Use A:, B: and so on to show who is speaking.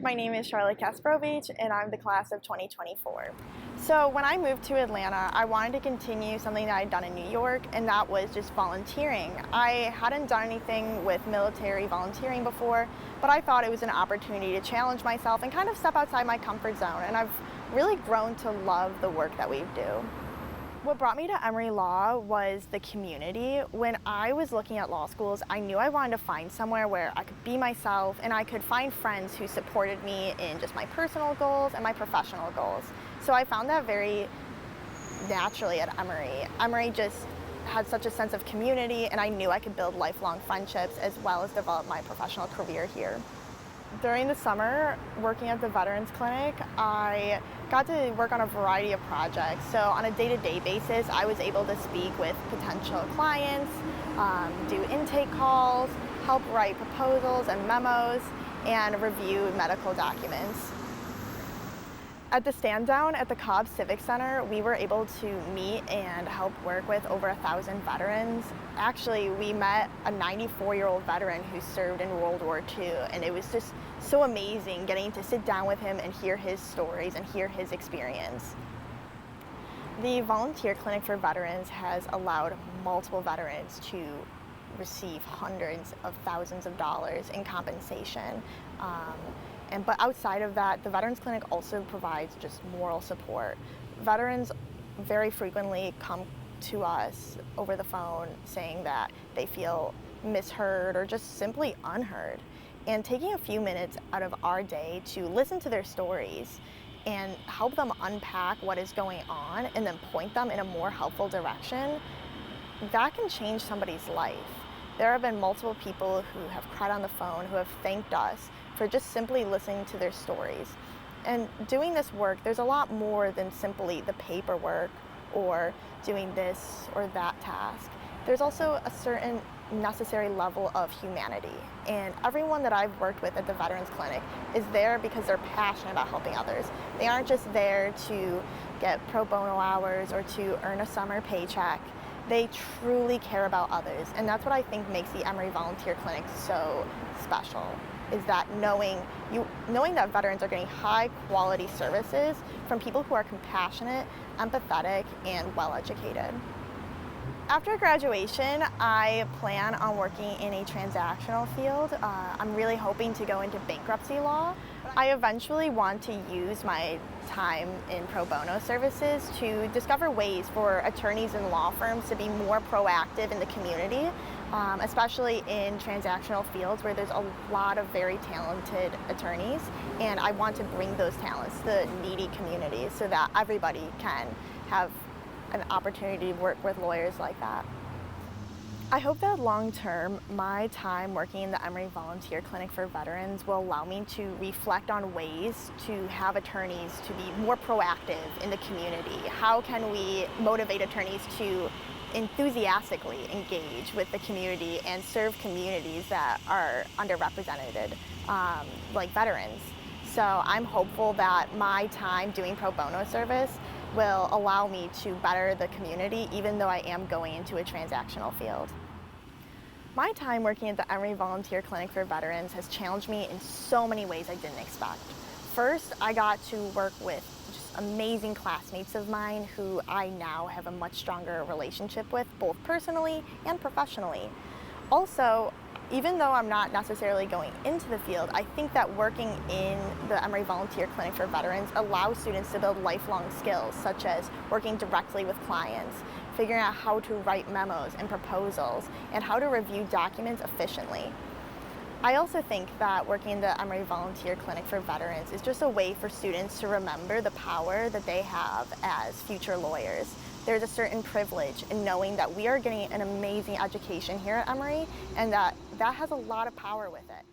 A: My name is Kacprowicz, and I'm the class of 2024. So when I moved to Atlanta, I wanted to continue something that I'd done in New York, and that was just volunteering. I hadn't done anything with military volunteering before, but I thought it was an opportunity to challenge myself and kind of step outside my comfort zone, and I've really grown to love the work that we do. What brought me to Emory Law was the community. When I was looking at law schools, I knew I wanted to find somewhere where I could be myself and I could find friends who supported me in just my personal goals and my professional goals. So I found that very naturally at Emory. Emory just had such a sense of community, and I knew I could build lifelong friendships as well as develop my professional career here. During the summer, working at the Veterans Clinic, I got to work on a variety of projects. So on a day-to-day basis, I was able to speak with potential clients, do intake calls, help write proposals and memos, and review medical documents. At the stand down at the Cobb Civic Center, we were able to meet and help work with over 1,000 veterans. Actually, we met a 94-year-old veteran who served in World War II, and it was just so amazing getting to sit down with him and hear his stories and hear his experience. The Volunteer Clinic for Veterans has allowed multiple veterans to receive hundreds of thousands of dollars in compensation. But outside of that, the Veterans Clinic also provides just moral support. Veterans very frequently come to us over the phone saying that they feel misheard or just simply unheard. And taking a few minutes out of our day to listen to their stories and help them unpack what is going on and then point them in a more helpful direction, that can change somebody's life. There have been multiple people who have cried on the phone, who have thanked us for just simply listening to their stories. And doing this work, there's a lot more than simply the paperwork or doing this or that task. There's also a certain necessary level of humanity. And everyone that I've worked with at the Veterans Clinic is there because they're passionate about helping others. They aren't just there to get pro bono hours or to earn a summer paycheck. They truly care about others, and that's what I think makes the Emory Volunteer Clinic so special, is that knowing that veterans are getting high quality services from people who are compassionate, empathetic, and well-educated. After graduation, I plan on working in a transactional field. I'm really hoping to go into bankruptcy law. I eventually want to use my time in pro bono services to discover ways for attorneys and law firms to be more proactive in the community, especially in transactional fields where there's a lot of very talented attorneys, and I want to bring those talents to the needy communities so that everybody can have an opportunity to work with lawyers like that. I hope that long term, my time working in the Emory Volunteer Clinic for Veterans will allow me to reflect on ways to have attorneys to be more proactive in the community. How can we motivate attorneys to enthusiastically engage with the community and serve communities that are underrepresented, like veterans? So I'm hopeful that my time doing pro bono service will allow me to better the community, even though I am going into a transactional field. My time working at the Emory Volunteer Clinic for Veterans has challenged me in so many ways I didn't expect. First, I got to work with just amazing classmates of mine who I now have a much stronger relationship with, both personally and professionally. Also, even though I'm not necessarily going into the field, I think that working in the Emory Volunteer Clinic for Veterans allows students to build lifelong skills, such as working directly with clients, figuring out how to write memos and proposals, and how to review documents efficiently. I also think that working in the Emory Volunteer Clinic for Veterans is just a way for students to remember the power that they have as future lawyers. There's a certain privilege in knowing that we are getting an amazing education here at Emory, and that has a lot of power with it.